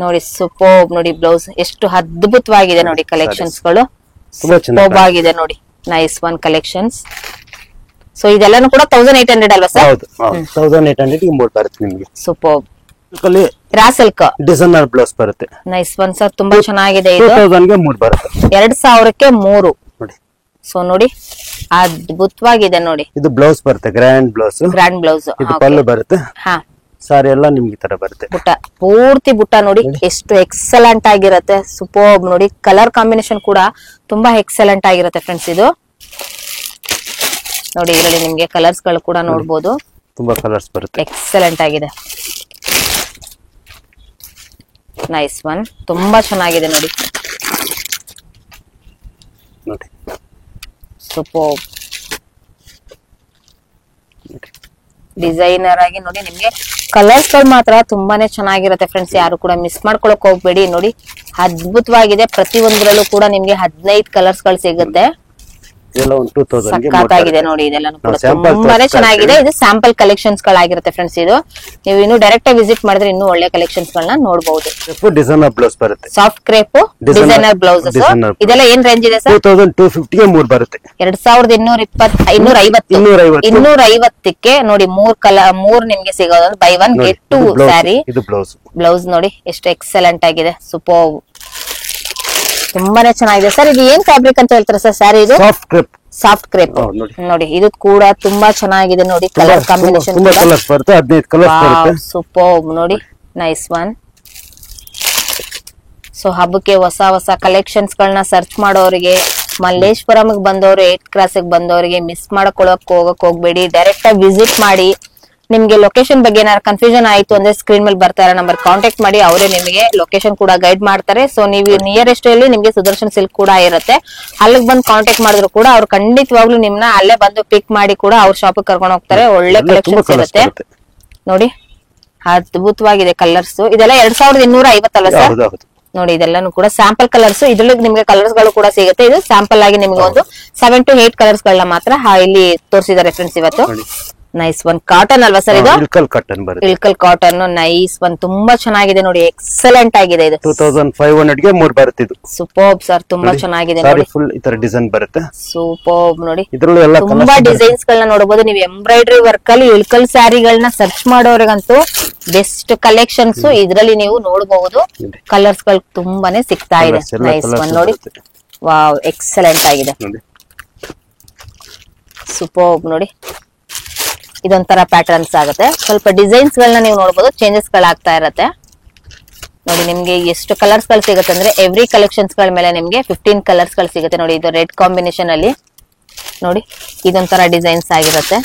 [SPEAKER 2] ನೋಡಿ. ಸೂಪರ್ ನೋಡಿ, ಬ್ಲೌಸ್ ಎಷ್ಟು ಅದ್ಭುತವಾಗಿದೆ ನೋಡಿ. ಕಲೆಕ್ಷನ್ಸ್ ಗಳು ಸೂಪರ್ ಆಗಿದೆ ನೋಡಿ. Nice one collections. ಸೊ ಇದೆಲ್ಲಾನು ಕೂಡ 1800 ಅಲ್ವಾ ಸರ್?
[SPEAKER 1] ಹೌದು, 1800 ಗೆ 3 ಬರುತ್ತೆ ನಿಮ್ಗೆ.
[SPEAKER 2] ಸೂಪರ್.
[SPEAKER 1] ಅಲ್ಲಿ
[SPEAKER 2] ರಾ ಸಿಲ್ಕ್
[SPEAKER 1] ಡಿಸೈನರ್ ಬ್ಲೌಸ್ ಬರುತ್ತೆ.
[SPEAKER 2] ನೈಸ್ ಒನ್ ಸರ್, ತುಂಬಾ ಚೆನ್ನಾಗಿದೆ ಇದು.
[SPEAKER 1] 2000 ಗೆ 3 ಬರುತ್ತೆ.
[SPEAKER 2] 2000ಕ್ಕೆ 3
[SPEAKER 1] ನೋಡಿ.
[SPEAKER 2] ಸೊ ನೋಡಿ ಅದ್ಭುತವಾಗಿದೆ ನೋಡಿ.
[SPEAKER 1] ಇದು ಬ್ಲೌಸ್ ಬರುತ್ತೆ, ಗ್ರ್ಯಾಂಡ್ ಬ್ಲೌಸ್.
[SPEAKER 2] Grand blouse.
[SPEAKER 1] ಇದು ಪಲ್ಲು ಬರುತ್ತೆ.
[SPEAKER 2] ಹಾ,
[SPEAKER 1] ಸಾರಿ ಎಲ್ಲ ನಿಮ್ಗೆ ತರ ಬರುತ್ತೆ.
[SPEAKER 2] ಬುಟ್ಟ ಪೂರ್ತಿ ಬುಟ್ಟ ನೋಡಿ ಎಷ್ಟು ಎಕ್ಸಲೆಂಟ್ ಆಗಿರುತ್ತೆ. ಸೂಪರ್ ನೋಡಿ, ಕಲರ್ ಕಾಂಬಿನೇಷನ್ ಕೂಡ ತುಂಬಾ ಎಕ್ಸಲೆಂಟ್ ಆಗಿರುತ್ತೆ ಫ್ರೆಂಡ್ಸ್. ಇದು ನೋಡಿ, ಇದರಲ್ಲಿ ನಿಮ್ಗೆ ಕಲರ್ಸ್ ಗಳು ಕೂಡ ನೋಡಬಹುದು.
[SPEAKER 1] ತುಂಬಾ ಕಲರ್ಸ್ ಬರುತ್ತೆ,
[SPEAKER 2] ಎಕ್ಸಲೆಂಟ್ ಆಗಿದೆ. ನೈಸ್ ಒನ್, ತುಂಬಾ ಚೆನ್ನಾಗಿದೆ ನೋಡಿ.
[SPEAKER 1] ನೋಡಿ
[SPEAKER 2] ಸೂಪರ್ ಡಿಸೈನರ್ ಆಗಿ ನೋಡಿ. ನಿಮ್ಗೆ ಕಲರ್ಸ್ ಗಳು ಮಾತ್ರ ತುಂಬಾನೇ ಚೆನ್ನಾಗಿರುತ್ತೆ ಫ್ರೆಂಡ್ಸ್. ಯಾರು ಕೂಡ ಮಿಸ್ ಮಾಡ್ಕೊಳಕ್ ಹೋಗ್ಬೇಡಿ. ನೋಡಿ ಅದ್ಭುತವಾಗಿದೆ. ಪ್ರತಿ ಒಂದ್ರಲ್ಲೂ ಕೂಡ ನಿಮ್ಗೆ 15 ಕಲರ್ಸ್ ಗಳು ಸಿಗುತ್ತೆ.
[SPEAKER 1] ಇದೆಲ್ಲ ಒಂದು 2000 ಗೆ
[SPEAKER 2] ಸಖತ್ತಾಗಿದೆ ನೋಡಿ. ಇದೆಲ್ಲಾನು ಕೂಡ ತುಂಬಾನೇ ಚೆನ್ನಾಗಿದೆ. ಇದು ಸ್ಯಾಂಪಲ್ ಕಲೆಕ್ಷನ್ಸ್ ಗಳಾಗಿರುತ್ತೆ ಫ್ರೆಂಡ್ಸ್. ಇದು ನೀವು ಇನ್ನು ಡೈರೆಕ್ಟ್ ಆಗಿ ವಿಸಿಟ್ ಮಾಡಿದ್ರೆ ಇನ್ನೂ ಒಳ್ಳೆ ಕಲೆಕ್ಷನ್ಸ್ ಗಳನ್ನ ನೋಡಬಹುದು.
[SPEAKER 1] ಡಿಸೈನರ್ ಬ್ಲೌಸ್ ಬರುತ್ತೆ.
[SPEAKER 2] Soft crepe designer blouses. ಇದೆಲ್ಲ ಏನ್ ರೇಂಜ್ ಇದೆ ಸರ್?
[SPEAKER 1] 2250 ಗೆ 3 ಬರುತ್ತೆ.
[SPEAKER 2] 2250ಕ್ಕೆ ನೋಡಿ 3 ನಿಮ್ಗೆ ಸಿಗೋದು. By 1 get 2 sari.
[SPEAKER 1] ಇದು
[SPEAKER 2] ಬ್ಲೌಸ್ ನೋಡಿ ಎಷ್ಟು ಎಕ್ಸಲೆಂಟ್ ಆಗಿದೆ. ಸೂಪರ್, ತುಂಬಾನೇ ಚೆನ್ನಾಗಿದೆ ಸರ್. ಇದು ಏನ್ ಫ್ಯಾಬ್ರಿಕ್ ಅಂತ ಹೇಳ್ತಾರೆ ಸರ್ ಸ್ಯಾರಿ? ಇದು ಸಾಫ್ಟ್ ಕ್ರೇಪ್ ನೋಡಿ. ಇದು ಕೂಡ ತುಂಬಾ ಚೆನ್ನಾಗಿದೆ ನೋಡಿ. ಕಲರ್ ಕಾಂಬಿನೇಷನ್
[SPEAKER 1] ಬರುತ್ತೆ, 15 ಕಲರ್ಸ್ ಬರುತ್ತೆ.
[SPEAKER 2] ಸೂಪರ್ ನೋಡಿ, ನೈಸ್ ಒನ್. ಸೊ ಹಬ್ಬಕ್ಕೆ ಹೊಸ ಹೊಸ ಕಲೆಕ್ಷನ್ಸ್ ಗಳನ್ನ ಸರ್ಚ್ ಮಾಡೋರಿಗೆ, ಮಲ್ಲೇಶ್ವರಂ ಬಂದವರು, 8 ಕ್ರಾಸ್ ಬಂದವರಿಗೆ ಮಿಸ್ ಮಾಡ್ಕೊಳಕ್ ಹೋಗ್ಬೇಡಿ. ಡೈರೆಕ್ಟ್ ಆಗಿ ವಿಸಿಟ್ ಮಾಡಿ. ನಿಮ್ಗೆ ಲೊಕೇಶನ್ ಬಗ್ಗೆ ಏನಾದ್ರು ಕನ್ಫ್ಯೂಷನ್ ಆಯ್ತು ಅಂದ್ರೆ ಸ್ಕ್ರೀನ್ ಮೇಲೆ ಬರ್ತಾರೆ ನಂಬರ್, ಕಾಂಟ್ಯಾಕ್ಟ್ ಮಾಡಿ. ಅವರೇ ನಿಮಗೆ ಲೊಕೇಶನ್ ಕೂಡ ಗೈಡ್ ಮಾಡ್ತಾರೆ. ಸೊ ನೀವು ನಿಯರೆಸ್ಟ್ ಅಲ್ಲಿ ನಿಮ್ಗೆ ಸುದರ್ಶನ್ ಸಿಲ್ಕ್ ಕೂಡ ಇರುತ್ತೆ. ಅಲ್ಲಿಗೆ ಬಂದು ಕಾಂಟ್ಯಾಕ್ಟ್ ಮಾಡಿದ್ರು ಕೂಡ ಅವ್ರು ಖಂಡಿತವಾಗ್ಲೂ ನಿಮ್ನ ಅಲ್ಲೇ ಬಂದು ಪಿಕ್ ಮಾಡಿ ಕೂಡ ಅವ್ರ ಶಾಪ್ ಕರ್ಕೊಂಡು ಹೋಗ್ತಾರೆ. ಒಳ್ಳೆ ಕಲೆಕ್ಷನ್ಸ್ ಇರುತ್ತೆ ನೋಡಿ. ಅದ್ಭುತವಾಗಿದೆ ಕಲರ್ಸ್. ಇದೆಲ್ಲ 2250 ಅಲ್ಲ ಸರ್? ನೋಡಿ ಇದೆಲ್ಲಾನು ಕೂಡ ಸ್ಯಾಂಪಲ್ ಕಲರ್ಸ್. ಇದ್ರಲ್ಲಿ ನಿಮ್ಗೆ ಕಲರ್ಸ್ ಗಳು ಕೂಡ ಸಿಗುತ್ತೆ. ಇದು ಸ್ಯಾಂಪಲ್ ಆಗಿ ನಿಮ್ಗೆ ಒಂದು 7 to 8 ಕಲರ್ಸ್ ಗಳನ್ನ ಮಾತ್ರ ಇಲ್ಲಿ ತೋರಿಸಿದ್ದಾರೆ ಫ್ರೆಂಡ್ಸ್ ಇವತ್ತು. Nice one. ಕಾಟನ್ ಅಲ್ವಾ ಸರ್ ಇದು?
[SPEAKER 1] ಇಳ್ಕಲ್ ಕಾಟನ್ ಬರುತ್ತೆ.
[SPEAKER 2] ಇಳ್ಕಲ್ ಕಾಟನ್. ನೈಸ್ ಒನ್, ತುಂಬಾ ಚೆನ್ನಾಗಿದೆ ನೋಡಿ. ಎಕ್ಸಲೆಂಟ್ ಆಗಿದೆ. ಇದು
[SPEAKER 1] 2500 ಗೆ 3 ಬರುತ್ತೆ. ಇದು
[SPEAKER 2] ಸೂಪರ್ ಸರ್, ತುಂಬಾ ಚೆನ್ನಾಗಿದೆ ನೋಡಿ.
[SPEAKER 1] ಫುಲ್ ಈ ತರ ಡಿಸೈನ್ ಬರುತ್ತೆ.
[SPEAKER 2] ಸೂಪರ್ ನೋಡಿ.
[SPEAKER 1] ಇದರಲ್ಲೂ ಎಲ್ಲ
[SPEAKER 2] ತುಂಬಾ ಡಿಸೈನ್ಸ್ ಗಳನ್ನ ನೋಡಬಹುದು ನೀವು. ಎಂಬ್ರಾಯ್ಡರಿ ವರ್ಕ್ ಅಲ್ಲಿ ಇಳ್ಕಲ್ ಸ್ಯಾರಿಗಳನ್ನ ಸರ್ಚ್ ಮಾಡೋರಿಗಂತೂ ಬೆಸ್ಟ್ ಕಲೆಕ್ಷನ್ಸ್ ಇದ್ರಲ್ಲಿ ನೀವು ನೋಡಬಹುದು. ಕಲರ್ಸ್ ಗಳು ತುಂಬಾನೇ ಸಿಗ್ತಾ ಇದೆ. ನೈಸ್ ಒನ್ ನೋಡಿ. ವಾವ್, ಎಕ್ಸಲೆಂಟ್ ಆಗಿದೆ. ಸೂಪರ್ ನೋಡಿ. ಇದೊಂಥರ ಪ್ಯಾಟರ್ನ್ಸ್ ಆಗುತ್ತೆ. ಸ್ವಲ್ಪ ಡಿಸೈನ್ಸ್ ಗಳನ್ನ ನೀವು ನೋಡಬಹುದು, ಚೇಂಜಸ್ ಗಳಾಗ್ತಾ ಇರತ್ತೆ ನೋಡಿ. ನಿಮ್ಗೆ ಎಷ್ಟು ಕಲರ್ಸ್ ಗಳು ಸಿಗುತ್ತೆ ಅಂದ್ರೆ ಎವ್ರಿ ಕಲೆಕ್ಷನ್ಸ್ ಗಳ ಮೇಲೆ ನಿಮ್ಗೆ 15 ಕಲರ್ಸ್ ಗಳು ಸಿಗುತ್ತೆ ನೋಡಿ. ಇದು ರೆಡ್ ಕಾಂಬಿನೇಷನ್ ಅಲ್ಲಿ ನೋಡಿ. ಇದೊಂಥರ ಡಿಸೈನ್ಸ್ ಆಗಿರುತ್ತೆ.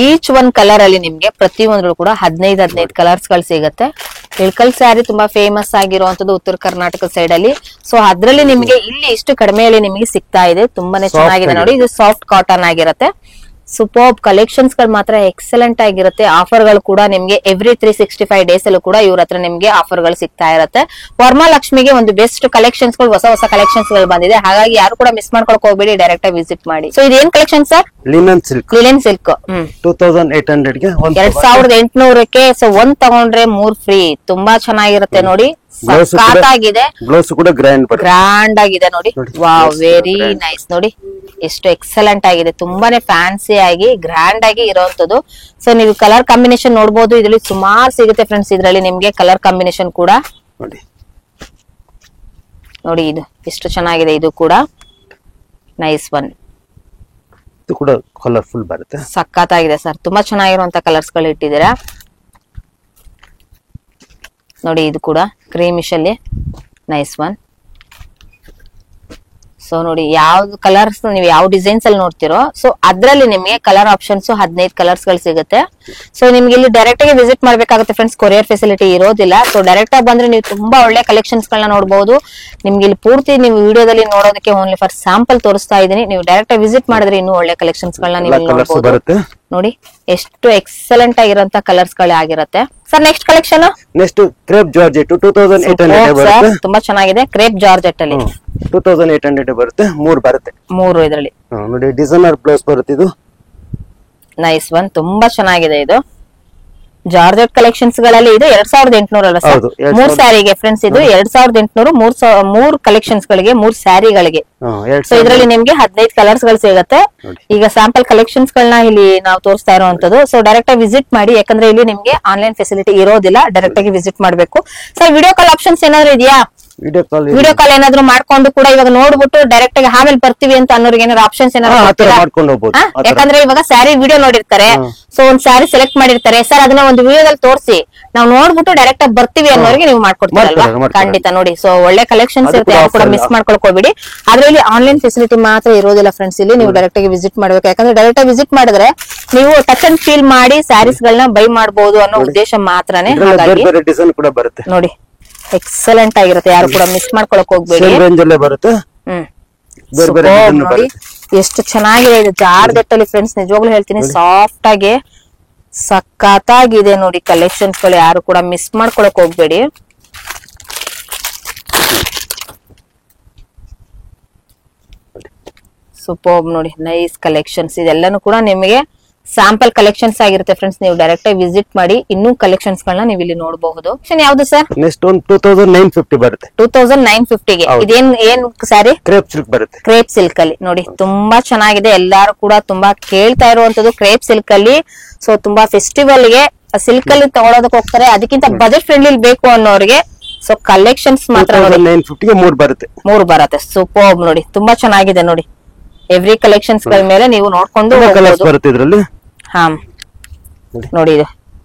[SPEAKER 2] ಈಚ್ ಒನ್ ಕಲರ್ ಅಲ್ಲಿ ನಿಮ್ಗೆ ಪ್ರತಿ ಒಂದ್ರು ಕೂಡ 15 ಕಲರ್ಸ್ ಗಳು ಸಿಗುತ್ತೆ. ಇಳ್ಕಲ್ ಸ್ಯಾರಿ ತುಂಬಾ ಫೇಮಸ್ ಆಗಿರುವಂತದ್ದು ಉತ್ತರ ಕರ್ನಾಟಕ ಸೈಡ್ ಅಲ್ಲಿ. ಸೊ ಅದ್ರಲ್ಲಿ ನಿಮ್ಗೆ ಇಲ್ಲಿ ಇಷ್ಟು ಕಡಿಮೆಯಲ್ಲಿ ನಿಮ್ಗೆ ಸಿಗ್ತಾ ಇದೆ. ತುಂಬಾನೇ ಚೆನ್ನಾಗಿದೆ ನೋಡಿ. ಇದು ಸಾಫ್ಟ್ ಕಾಟನ್ ಆಗಿರುತ್ತೆ. ಸೂಪರ್ ಕಲೆಕ್ಷನ್ಸ್ ಗಳು ಮಾತ್ರ ಎಕ್ಸಲೆಂಟ್ ಆಗಿರುತ್ತೆ. ಆಫರ್ ಗಳು ಕೂಡ ನಿಮ್ಗೆ ಎವ್ರಿ 365 ಡೇಸ್ ಅಲ್ಲೂ ಕೂಡ ಇವ್ರ ಹತ್ರ ನಿಮ್ಗೆ ಆಫರ್ ಗಳು ಸಿಗ್ತಾ ಇರುತ್ತೆ. ವರಮಹಾಲಕ್ಷ್ಮಿಗೆ ಒಂದು ಬೆಸ್ಟ್ ಕಲೆಕ್ಷನ್ಸ್ ಗಳು, ಹೊಸ ಹೊಸ ಕಲೆಕ್ಷನ್ಸ್ ಗಳು ಬಂದಿದೆ. ಹಾಗಾಗಿ ಯಾರು ಕೂಡ ಮಿಸ್ ಮಾಡ್ಕೊಳಕ್ ಹೋಗ್ಬೇಡಿ, ಡೈರೆಕ್ಟ್ ಆಗಿ ವಿಸಿಟ್ ಮಾಡಿ. ಸೊ ಇದೇನ್ collection sir?
[SPEAKER 1] Linen silk.
[SPEAKER 2] Linen silk
[SPEAKER 1] 2800 ಗೆ
[SPEAKER 2] 2800ಕ್ಕೆ. ಸೊ ಒಂದ್ ತಗೊಂಡ್ರೆ 3 ಫ್ರೀ. ತುಂಬಾ ಚೆನ್ನಾಗಿರುತ್ತೆ ನೋಡಿ, ಸಖತ್ತಾಗಿದೆ.
[SPEAKER 1] ಬ್ಲೌಸ್ ಕೂಡ
[SPEAKER 2] ಗ್ರ್ಯಾಂಡ್ ಆಗಿದೆ ನೋಡಿ. ವಾವ್, ವೆರಿ ನೈಸ್ ನೋಡಿ, ಎಷ್ಟು ಎಕ್ಸಲೆಂಟ್ ಆಗಿದೆ. ತುಂಬಾನೇ ಫ್ಯಾನ್ಸಿ ಆಗಿ ಗ್ರ್ಯಾಂಡ್ ಆಗಿ ಇರೋಂಥದ್ದು. ಸೊ ನೀವು ಕಲರ್ ಕಾಂಬಿನೇಷನ್ ನೋಡಬಹುದು, ಇದ್ರಲ್ಲಿ ಸುಮಾರು ಸಿಗುತ್ತೆ ಫ್ರೆಂಡ್ಸ್. ಇದ್ರಲ್ಲಿ ನಿಮ್ಗೆ ಕಲರ್ ಕಾಂಬಿನೇಷನ್ ಕೂಡ ನೋಡಿ, ಇದು ಎಷ್ಟು ಚೆನ್ನಾಗಿದೆ. ಇದು ಕೂಡ ನೈಸ್ ಒನ್.
[SPEAKER 1] ಇದು ಕೂಡ ಕಲರ್ಫುಲ್ ಬರುತ್ತೆ,
[SPEAKER 2] ಸಖತ್ತಾಗಿದೆ ಸರ್. ತುಂಬಾ ಚೆನ್ನಾಗಿರುವಂತ ಕಲರ್ಸ್ ಗಳು ಇಟ್ಟಿದ್ದೀರಾ ನೋಡಿ. ಇದು ಕೂಡ ಕ್ರೀಮಿಶ್ ಅಲ್ಲಿ ನೈಸ್ ಒನ್. ಸೊ ನೋಡಿ, ಯಾವ್ದು ಕಲರ್ಸ್ ನೀವು ಯಾವ ಡಿಸೈನ್ಸ್ ಅಲ್ಲಿ ನೋಡ್ತಿರೋ, ಸೊ ಅದ್ರಲ್ಲಿ ನಿಮ್ಗೆ ಕಲರ್ ಆಪ್ಷನ್ಸ್ 15 ಕಲರ್ಸ್ ಗಳು ಸಿಗುತ್ತೆ. ಸೊ ನಿಮ್ಗೆ ಇಲ್ಲಿ ಡೈರೆಕ್ಟ್ ಆಗಿ ವಿಸಿಟ್ ಮಾಡ್ಬೇಕಾಗುತ್ತೆ ಫ್ರೆಂಡ್ಸ್, ಕೊರಿಯರ್ ಫೆಸಿಲಿಟಿ ಇರೋದಿಲ್ಲ. ಸೊ ಡೈರೆಕ್ಟ್ ಆಗಿ ಬಂದ್ರೆ ನೀವು ತುಂಬಾ ಒಳ್ಳೆ ಕಲೆಕ್ಷನ್ಸ್ ಗಳನ್ನ ನೋಡಬಹುದು. ನಿಮ್ಗೆ ಇಲ್ಲಿ ಪೂರ್ತಿ ನೀವು ವಿಡಿಯೋದಲ್ಲಿ ನೋಡೋದಕ್ಕೆ ಓನ್ಲಿ ಫಾರ್ ಸ್ಯಾಂಪಲ್ ತೋರಿಸ್ತಾ ಇದೀನಿ. ನೀವು ಡೈರೆಕ್ಟ್ ಆಗಿ ವಿಸಿಟ್ ಮಾಡಿದ್ರೆ ಇನ್ನೂ ಒಳ್ಳೆ ಕಲೆಕ್ಷನ್ಸ್ ಗಳನ್ನ ನೀವು ನೋಡಬಹುದು. ನೋಡಿ, ಎಷ್ಟು ಎಕ್ಸಲೆಂಟ್ ಆಗಿರೋಂತ ಕಲರ್ಸ್ ಗಳೇ ಆಗಿರುತ್ತೆ sir. Next collection,
[SPEAKER 1] next crepe georgette 2800 ಬರುತ್ತೆ.
[SPEAKER 2] ತುಂಬಾ ಚೆನ್ನಾಗಿದೆ. ಕ್ರೇಪ್ ಜಾರ್ಜೆಟ್ ಅಲ್ಲಿ
[SPEAKER 1] 2800 ಬರುತ್ತೆ. 3 ಬರುತ್ತೆ.
[SPEAKER 2] 3 ಇದರಲ್ಲಿ
[SPEAKER 1] ನೋಡಿ, ಡಿಸೈನರ್ ಬ್ಲೌಸ್ ಬರುತ್ತೆ. ಇದು
[SPEAKER 2] ನೈಸ್ ಒನ್, ತುಂಬಾ ಚೆನ್ನಾಗಿದೆ. ಇದು ಜಾರ್ಜೆಟ್ ಕಲೆಕ್ಷನ್ಸ್ ಗಳಲ್ಲಿ ಇದು 2800 ಅಲ್ಲ ಸರ್? 3 ಸ್ಯಾರಿಗೆ ಫ್ರೆಂಡ್ಸ್. ಇದು 2800 3 ಕಲೆಕ್ಷನ್ಸ್ ಗಳಿಗೆ, 3 ಸ್ಯಾರಿಗಳಿಗೆ. ಸೊ ಇದರಲ್ಲಿ ನಿಮ್ಗೆ 15 ಕಲರ್ಸ್ ಗಳು ಸಿಗುತ್ತೆ. ಈಗ ಸ್ಯಾಂಪಲ್ ಕಲೆಕ್ಷನ್ಸ್ ಗಳನ್ನ ಇಲ್ಲಿ ನಾವು ತೋರಿಸ್ತಾ ಇರುವಂತದ್ದು. ಸೊ ಡೈರೆಕ್ಟ್ ಆಗಿ ವಿಸಿಟ್ ಮಾಡಿ, ಯಾಕಂದ್ರೆ ಇಲ್ಲಿ ನಿಮ್ಗೆ ಆನ್ಲೈನ್ ಫೆಸಿಲಿಟಿ ಇರೋದಿಲ್ಲ. ಡೈರೆಕ್ಟ್ ಆಗಿ ವಿಸಿಟ್ ಮಾಡ್ಬೇಕು. ಸರ್ ವಿಡಿಯೋ ಕಾಲ್ ಆಪ್ಷನ್ಸ್ ಏನಾದ್ರು ಇದೆಯಾ? ವಿಡಿಯೋ ಕಾಲ್ ಏನಾದ್ರು ಮಾಡ್ಕೊಂಡು ಕೂಡ ಇವಾಗ ನೋಡ್ಬಿಟ್ಟು ಡೈರೆಕ್ಟ್ ಆಗಿ ಆಮೇಲೆ ಬರ್ತೀವಿ ಅಂತ ಅನ್ನೋರಿಗೆ ಏನಾದ್ರು ಆಪ್ಷನ್ಸ್ ಏನಾದ್ರು? ಯಾಕಂದ್ರೆ ಇವಾಗ ಸ್ಯಾರಿ ವಿಡಿಯೋ ನೋಡಿರ್ತಾರೆ, ಸೊ ಒಂದ್ ಸ್ಯಾರಿ ಸೆಲೆಕ್ಟ್ ಮಾಡಿರ್ತಾರೆ. ಸರ್ ಅದನ್ನ ಒಂದು ವಿಡಿಯೋದಲ್ಲಿ ತೋರಿಸಿ ನಾವು ನೋಡ್ಬಿಟ್ಟು ಡೈರೆಕ್ಟ್ ಆಗಿ ಬರ್ತೀವಿ ಅನ್ನೋರಿಗೆ ನೀವು ಮಾಡ್ಕೊಡ್ತೀರಲ್ವಾ? ಖಂಡಿತ ನೋಡಿ. ಸೊ ಒಳ್ಳೆ ಕಲೆಕ್ಷನ್ಸ್ ಇರುತ್ತೆ, ಯಾರು ಕೂಡ ಮಿಸ್ ಮಾಡ್ಕೊಳಕ್ ಹೋಗ್ಬಿಡಿ. ಆದ್ರೆ ಇಲ್ಲಿ ಆನ್ಲೈನ್ ಫೆಸಿಲಿಟಿ ಮಾತ್ರ ಇರೋದಿಲ್ಲ ಫ್ರೆಂಡ್ಸ್. ಇಲ್ಲಿ ನೀವು ಡೈರೆಕ್ಟ್ ಆಗಿ ವಿಸಿಟ್ ಮಾಡ್ಬೇಕು. ಯಾಕಂದ್ರೆ ಡೈರೆಕ್ಟ್ ಆಗಿ ವಿಸಿಟ್ ಮಾಡಿದ್ರೆ ನೀವು ಟಚ್ ಅಂಡ್ ಫೀಲ್ ಮಾಡಿ ಸ್ಯಾರೀಸ್ ಗಳನ್ನ ಬೈ ಮಾಡಬಹುದು ಅನ್ನೋ ಉದ್ದೇಶ ಮಾತ್ರನೇ. ಹಾಗಾಗಿ ನೋಡಿ, ಎಕ್ಸಲೆಂಟ್ ಆಗಿರುತ್ತೆ, ಯಾರು ಕೂಡ ಮಿಸ್ ಮಾಡ್ಕೊಳಕ್ ಹೋಗ್ಬೇಡಿ. ನೋಡಿ ಎಷ್ಟು ಚೆನ್ನಾಗಿದೆ ಇದು ಜಾರ್ಜೆಟ್ ಅಲ್ಲಿ ಫ್ರೆಂಡ್ಸ್. ನಿಜವಾಗ್ಲೂ ಹೇಳ್ತೀನಿ, ಸಾಫ್ಟ್ ಆಗಿ ಸಖತ್ತಾಗಿದೆ ನೋಡಿ ಕಲೆಕ್ಷನ್ಸ್ ಗಳು. ಯಾರು ಕೂಡ ಮಿಸ್ ಮಾಡ್ಕೊಳಕ್ ಹೋಗ್ಬೇಡಿ. ಸೂಪರ್ ನೋಡಿ, ನೈಸ್ ಕಲೆಕ್ಷನ್ಸ್. ಇದೆಲ್ಲಾನು ಕೂಡ ನಿಮಗೆ ಸ್ಯಾಂಪಲ್ ಕಲೆಕ್ಷನ್ಸ್ ಆಗಿರುತ್ತೆ ಫ್ರೆಂಡ್ಸ್. ನೀವು ಡೈರೆಕ್ಟ್ ಆಗಿ ವಿಸಿಟ್ ಮಾಡಿ ಇನ್ನೂ ಕಲೆಕ್ಷನ್ಸ್ ಗಳನ್ನ ನೀವು ಇಲ್ಲಿ ನೋಡಬಹುದು. ಯಾವ್ದು ಸರ್?
[SPEAKER 1] ನೆಕ್ಸ್ಟ್ ಒಂದು 2950 ಬರುತ್ತೆ.
[SPEAKER 2] 2950 ಗೆ ಏನ್ ಸ್ಯಾರಿ?
[SPEAKER 1] ಕ್ರೇಪ್ ಸಿಲ್ಕ್ ಬರುತ್ತೆ.
[SPEAKER 2] ಕ್ರೇಪ್ ಸಿಲ್ಕ್ ಅಲ್ಲಿ ನೋಡಿ, ತುಂಬಾ ಚೆನ್ನಾಗಿದೆ. ಎಲ್ಲಾರು ಕೂಡ ತುಂಬಾ ಕೇಳ್ತಾ ಇರುವಂತದ್ದು ಕ್ರೇಪ್ ಸಿಲ್ಕ್ ಅಲ್ಲಿ. ಸೊ ತುಂಬಾ ಫೆಸ್ಟಿವಲ್ ಗೆ ಸಿಲ್ಕ್ ಅಲ್ಲಿ ತಗೊಳೋದಕ್ಕೆ ಹೋಗ್ತಾರೆ. ಅದಕ್ಕಿಂತ ಬಜೆಟ್ ಫ್ರೆಂಡ್ಲಿ ಬೇಕು ಅನ್ನೋರಿಗೆ ಸೊ ಕಲೆಕ್ಷನ್ಸ್ ಮಾತ್ರ
[SPEAKER 1] 2950 ಗೆ 3 ಬರುತ್ತೆ.
[SPEAKER 2] 3 ಬರುತ್ತೆ. ಸೂಪರ್ ನೋಡಿ, ತುಂಬಾ ಚೆನ್ನಾಗಿದೆ ನೋಡಿ. ಎವ್ರಿ ಕಲೆಕ್ಷನ್ಸ್ ಗಳ ಮೇಲೆ ನೀವು ನೋಡ್ಕೊಂಡು
[SPEAKER 1] ಬರುತ್ತೆ ಇದ್ರಲ್ಲಿ.
[SPEAKER 2] ಹಾ ನೋಡಿ, ಇದು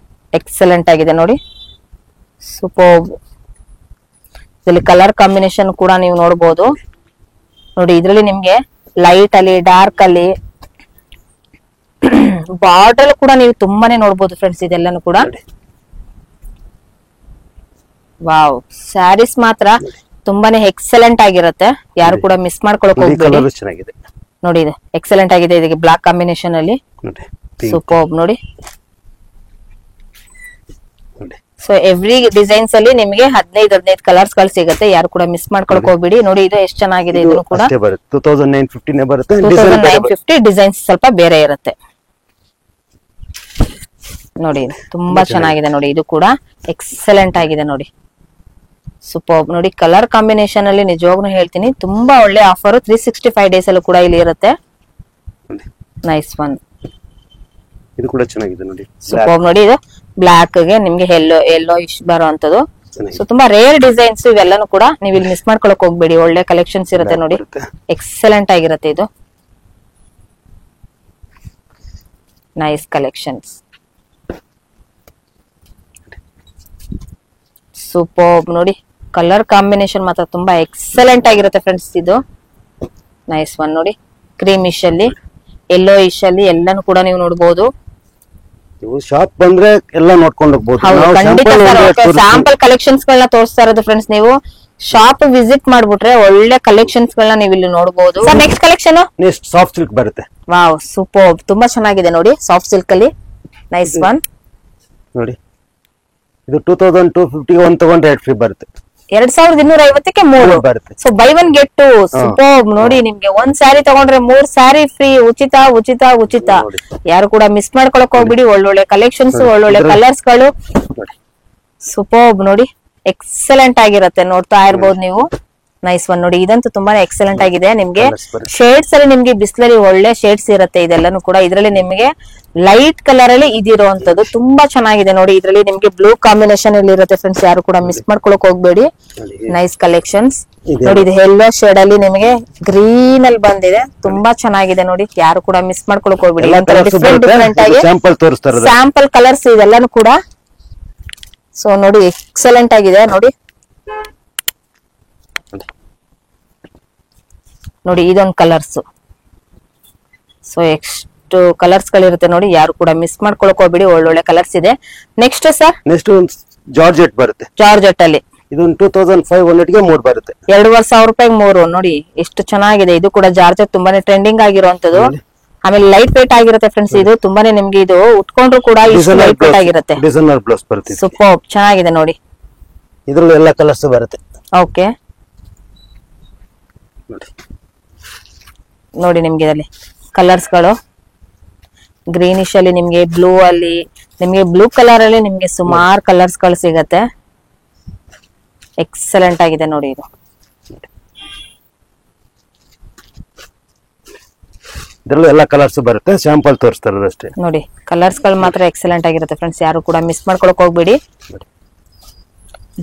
[SPEAKER 2] ಎಕ್ಸಲೆಂಟ್ ಆಗಿದೆ ನೋಡಿ, ಸೂಪರ್. ಇದರಲ್ಲಿ ಕಲರ್ ಕಾಂಬಿನೇಷನ್ ಕೂಡ ನೀವು ನೋಡಬಹುದು ನೋಡಿ. ಇದ್ರಲ್ಲಿ ನಿಮ್ಗೆ ಲೈಟ್ ಅಲ್ಲಿ, ಡಾರ್ಕ್ ಅಲ್ಲಿ, ಬಾರ್ಡರ್ ಕೂಡ ನೀವು ತುಂಬಾನೇ ನೋಡಬಹುದು ಫ್ರೆಂಡ್ಸ್. ಇದೆಲ್ಲಾನು ಕೂಡ ವಾವ್, ಸ್ಯಾರೀಸ್ ಮಾತ್ರ ತುಂಬಾನೇ ಎಕ್ಸಲೆಂಟ್ ಆಗಿರುತ್ತೆ. ಯಾರು ಕೂಡ ಮಿಸ್ ಮಾಡ್ಕೊಳಕ್ ಹೋಗ್ಬೇಡಿ. ನೋಡಿ, ಇದು ಎಕ್ಸಲೆಂಟ್ ಆಗಿದೆ. ಇದಕ್ಕೆ ಬ್ಲಾಕ್ ಕಾಂಬಿನೇಷನ್ ಅಲ್ಲಿ ಸೂಪರ್ ನೋಡಿ. ಸೊ ಎವ್ರಿ ಡಿಸೈನ್ಸ್ ಅಲ್ಲಿ ನಿಮಗೆ 15 ಕಲರ್ಸ್ ಗಳು ಸಿಗುತ್ತೆ. ಯಾರು ಕೂಡ ಮಿಸ್ ಮಾಡ್ಕೊಳಕ್ ಹೋಗ್ಬಿಡಿ. ನೋಡಿ, ಇದು ಎಷ್ಟು ಚೆನ್ನಾಗಿದೆ. ಇದು ಕೂಡ
[SPEAKER 1] 2950 ಬರುತ್ತೆ.
[SPEAKER 2] 2950 ಡಿಸೈನ್ಸ್ ಸ್ವಲ್ಪ ಬೇರೆ ಇರುತ್ತೆ ನೋಡಿ. ತುಂಬಾ ಚೆನ್ನಾಗಿದೆ ನೋಡಿ. ಇದು ಕೂಡ ಎಕ್ಸಲೆಂಟ್ ಆಗಿದೆ ನೋಡಿ, ಸೂಪರ್ ನೋಡಿ. ಕಲರ್ ಕಾಂಬಿನೇಷನ್ ಅಲ್ಲಿ ನಿಜವಾಗ್ಲೂ ಹೇಳ್ತೀನಿ ತುಂಬಾ ಒಳ್ಳೆ ಆಫರ್. 365 ಡೇಸ್ ಅಲ್ಲೂ ಕೂಡ ಇಲ್ಲಿ ಇರುತ್ತೆ. Nice one.
[SPEAKER 1] ಇದು ಕೂಡ ಚೆನ್ನಾಗಿದೆ ನೋಡಿ,
[SPEAKER 2] ಸೂಪರ್ ನೋಡಿ. ಇದು ಬ್ಲಾಕ್ ಗೆ ನಿಮ್ಗೆ ಎಲ್ಲೋ ಇಶ್ ಬರುವಂತದ್ದು. ಸೊ ತುಂಬಾ ರೇರ್ ಡಿಸೈನ್ಸ್ ಇವೆಲ್ಲಾನು ಕೂಡ ನೀವು ಇಲ್ಲಿ ಮಿಸ್ ಮಾಡ್ಕೊಳಕ್ ಹೋಗ್ಬೇಡಿ. ಒಳ್ಳೆ ಕಲೆಕ್ಷನ್ಸ್ ಇರುತ್ತೆ ನೋಡಿ, ಎಕ್ಸಲೆಂಟ್ ಆಗಿರುತ್ತೆ. ಇದು ನೈಸ್ ಕಲೆಕ್ಷನ್ಸ್, ಸೂಪರ್ ನೋಡಿ. ಕಲರ್ ಕಾಂಬಿನೇಷನ್ ಮಾತ್ರ ತುಂಬಾ ಎಕ್ಸಲೆಂಟ್ ಆಗಿರುತ್ತೆ ಫ್ರೆಂಡ್ಸ್. ಇದು ನೈಸ್ ಒನ್ ನೋಡಿ. ಕ್ರೀಮ್ ಇಶ್ ಅಲ್ಲಿ, ಎಲ್ಲೋ ಇಶ್ ಅಲ್ಲಿ ಎಲ್ಲಾನು ಕೂಡ ನೀವು ನೋಡಬಹುದು.
[SPEAKER 1] ಶಾಪ್ ಬಂದ್ರೆ ಎಲ್ಲ ನೋಡ್ಕೊಂಡು ಹೋಗ್ಬೋದು.
[SPEAKER 2] ಸ್ಯಾಂಪಲ್ ಕಲೆಕ್ಷನ್ಸ್ ಗಳನ್ನ ತೋರಿಸ್ತಾ ಇರೋದು ಫ್ರೆಂಡ್ಸ್ ನೀವು. ಶಾಪ್ ವಿಸಿಟ್ ಮಾಡ್ಬಿಟ್ರೆ ಒಳ್ಳೆ ಕಲೆಕ್ಷನ್ಸ್ ಗಳನ್ನ ನೀವು ಇಲ್ಲಿ ನೋಡಬಹುದು. Sir next collection
[SPEAKER 1] next soft silk ಬರುತ್ತೆ.
[SPEAKER 2] ವಾವ್ ಸೂಪರ್, ತುಂಬಾ ಚೆನ್ನಾಗಿದೆ ನೋಡಿ ಸಾಫ್ಟ್ ಸಿಲ್ಕ್ ಅಲ್ಲಿ. ನೈಸ್ ಒನ್
[SPEAKER 1] ನೋಡಿ, ಇದು 2250 1 ತಗೊಂಡ್ರೆ ರೇಟ್ ಫ್ರೀ ಬರುತ್ತೆ.
[SPEAKER 2] 2250ಕ್ಕೆ 3
[SPEAKER 1] ಬರುತ್ತೆ.
[SPEAKER 2] So buy one get two. Super ನೋಡಿ, ನಿಮ್ಗೆ ಒಂದ್ ಸ್ಯಾರಿ ತಗೊಂಡ್ರೆ 3 ಸ್ಯಾರಿ ಫ್ರೀ, ಉಚಿತ ಉಚಿತ ಉಚಿತ. ಯಾರು ಕೂಡ ಮಿಸ್ ಮಾಡ್ಕೊಳಕ್ ಹೋಗ್ಬಿಡಿ. ಒಳ್ಳೊಳ್ಳೆ ಕಲೆಕ್ಷನ್ಸ್, ಒಳ್ಳೊಳ್ಳೆ ಕಲರ್ಸ್ ಗಳು. ಸೂಪರ್ ನೋಡಿ, ಎಕ್ಸಲೆಂಟ್ ಆಗಿರತ್ತೆ, ನೋಡ್ತಾ ಇರ್ಬೋದು ನೀವು. ನೈಸ್ ಒನ್ ನೋಡಿ, ಇದಂತೂ ತುಂಬಾನೇ ಎಕ್ಸಲೆಂಟ್ ಆಗಿದೆ. ನಿಮ್ಗೆ ಶೇಡ್ಸ್ ಅಲ್ಲಿ ನಿಮ್ಗೆ ಬಿಸ್ಲರಿ ಒಳ್ಳೆ ಶೇಡ್ಸ್ ಇರುತ್ತೆ ಇದೆಲ್ಲಾನು ಕೂಡ. ಇದ್ರಲ್ಲಿ ನಿಮ್ಗೆ ಲೈಟ್ ಕಲರ್ ಅಲ್ಲಿ ಇದಿರುವಂತದ್ದು ತುಂಬಾ ಚೆನ್ನಾಗಿದೆ ನೋಡಿ. ಇದ್ರಲ್ಲಿ ನಿಮ್ಗೆ ಬ್ಲೂ ಕಾಂಬಿನೇಷನ್ ಅಲ್ಲಿ ಇರುತ್ತೆ ಫ್ರೆಂಡ್ಸ್, ಯಾರು ಕೂಡ ಮಿಸ್ ಮಾಡ್ಕೊಳಕ್ ಹೋಗ್ಬೇಡಿ. ನೈಸ್ ಕಲೆಕ್ಷನ್ಸ್ ನೋಡಿ, ಇದು ಯೆಲ್ಲೋ ಶೇಡ್ ಅಲ್ಲಿ ನಿಮಗೆ ಗ್ರೀನ್ ಅಲ್ಲಿ ಬಂದಿದೆ, ತುಂಬಾ ಚೆನ್ನಾಗಿದೆ ನೋಡಿ. ಯಾರು ಕೂಡ ಮಿಸ್ ಮಾಡ್ಕೊಳಕ್ ಹೋಗ್ಬೇಡಿ. ಡಿಫ್ರೆಂಟ್ ಆಗಿ ಸ್ಯಾಂಪಲ್ ಕಲರ್ಸ್ ಇದೆಲ್ಲಾನು ಕೂಡ. ಸೊ ನೋಡಿ, ಎಕ್ಸಲೆಂಟ್ ಆಗಿದೆ ನೋಡಿ. ನೋಡಿ ಇದೊಂದು ಕಲರ್ಸ್. ಸೊ ಎಷ್ಟು ಕಲರ್ಸ್ ಗಳಿರುತ್ತೆ ನೋಡಿ, ಯಾರು ಕೂಡ ಮಿಸ್ ಮಾಡ್ಕೊಳಕ್ ಹೋಗ್ಬಿಡಿ. ಒಳ್ಳೊಳ್ಳೆ ಕಲರ್ಸ್ ಇದೆ. ನೆಕ್ಸ್ಟ್ ಸರ್,
[SPEAKER 1] ನೆಕ್ಸ್ಟ್ ಜಾರ್ಜೆಟ್ ಬರುತ್ತೆ.
[SPEAKER 2] ಜಾರ್ಜೆಟ್ ಅಲ್ಲಿ
[SPEAKER 1] ಇದು 2500ಗೆ 3 ಬರುತ್ತೆ.
[SPEAKER 2] 2500 ರೂಪಾಯಿಗೆ 3 ನೋಡಿ, ಎಷ್ಟು ಚೆನ್ನಾಗಿದೆ. ಇದು ಕೂಡ ಜಾರ್ಜೆಟ್ ತುಂಬಾನೇ ಟ್ರೆಂಡಿಂಗ್ ಆಗಿರುವಂತದ್ದು. ಆಮೇಲೆ ಲೈಟ್ ವೇಟ್ ಆಗಿರುತ್ತೆ ಫ್ರೆಂಡ್ಸ್. ಇದು ತುಂಬಾನೇ ನಿಮ್ಗೆ ಇದು ಉಟ್ಕೊಂಡ್ರು ಕೂಡ ಇಷ್ಟು ಲೈಟ್ ವೇಟ್ ಆಗಿರುತ್ತೆ.
[SPEAKER 1] ಡಿಸೈನರ್ ಬ್ಲೌಸ್ ಬರುತ್ತೆ.
[SPEAKER 2] ಸೂಪರ್ ಚೆನ್ನಾಗಿದೆ ನೋಡಿ.
[SPEAKER 1] ಇದ್ರಲ್ಲಿ ಎಲ್ಲ ಕಲರ್ಸ್ ಬರುತ್ತೆ.
[SPEAKER 2] ಓಕೆ ನೋಡಿ, ನಿಮ್ಗೆ ಇದರಲ್ಲಿ ಕಲರ್ಸ್ ಗಳು ಗ್ರೀನಿಶ್ ಅಲ್ಲಿ, ನಿಮ್ಗೆ ಬ್ಲೂ ಅಲ್ಲಿ, ನಿಮ್ಗೆ ಬ್ಲೂ ಕಲರ್ ಅಲ್ಲಿ ನಿಮ್ಗೆ ಸುಮಾರು ಕಲರ್ಸ್ ಗಳು ಸಿಗತ್ತೆ. ಎಕ್ಸಲೆಂಟ್ ಆಗಿದೆ ನೋಡಿ ಇದು.
[SPEAKER 1] ಇದ್ರಲ್ಲೂ ಎಲ್ಲ ಕಲರ್ಸ್ ಬರುತ್ತೆ, ಸ್ಯಾಂಪಲ್ ತೋರಿಸ್ತಾ ಇರೋದು ಅಷ್ಟೇ.
[SPEAKER 2] ನೋಡಿ ಕಲರ್ಸ್ ಗಳು ಮಾತ್ರ ಎಕ್ಸಲೆಂಟ್ ಆಗಿರುತ್ತೆ ಫ್ರೆಂಡ್ಸ್, ಯಾರು ಕೂಡ ಮಿಸ್ ಮಾಡ್ಕೊಳಕ್ ಹೋಗ್ಬೇಡಿ.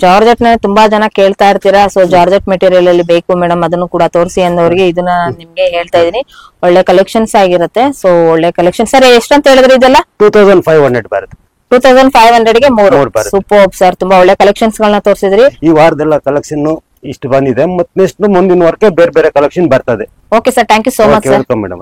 [SPEAKER 2] ಜಾರ್ಜೆಟ್ ನ ತುಂಬಾ ಜನ ಕೇಳ್ತಾ ಇರ್ತೀರಾ. ಸೊ ಜಾರ್ಜೆಟ್ ಮೆಟೀರಿಯಲ್ ಅಲ್ಲಿ ಬೇಕು ಮೇಡಮ್, ಅದನ್ನು ಕೂಡ ತೋರಿಸಿ ಅಂದವ್ರಿಗೆ ಇದನ್ನ ನಿಮ್ಗೆ ಹೇಳ್ತಾ ಇದೀನಿ. ಒಳ್ಳೆ ಕಲೆಕ್ಷನ್ಸ್ ಆಗಿರುತ್ತೆ. ಸೊ ಒಳ್ಳೆ ಕಲೆಕ್ಷನ್. ಸರ್ ಎಷ್ಟಂತ ಹೇಳಿದ್ರಿ ಇದೆಲ್ಲ?
[SPEAKER 1] 2500 ಬರುತ್ತೆ.
[SPEAKER 2] 2500ಗೆ 3. ಸೂಪರ್ ಸರ್, ತುಂಬಾ ಒಳ್ಳೆ ಕಲೆಕ್ಷನ್ಸ್ ಗಳನ್ನ ತೋರಿಸಿದ್ರಿ.
[SPEAKER 1] ಈ ವಾರದೆಲ್ಲ ಕಲೆಕ್ಷನ್ ಇಷ್ಟು ಬಂದಿದೆ. ಮತ್ತೆ ನೆಕ್ಸ್ಟ್ ಮುಂದಿನ ವಾರಕ್ಕೆ ಬೇರೆ ಬೇರೆ ಕಲೆಕ್ಷನ್ ಬರ್ತದೆ.
[SPEAKER 2] Okay sir, thank you so much sir.
[SPEAKER 1] Welcome madam.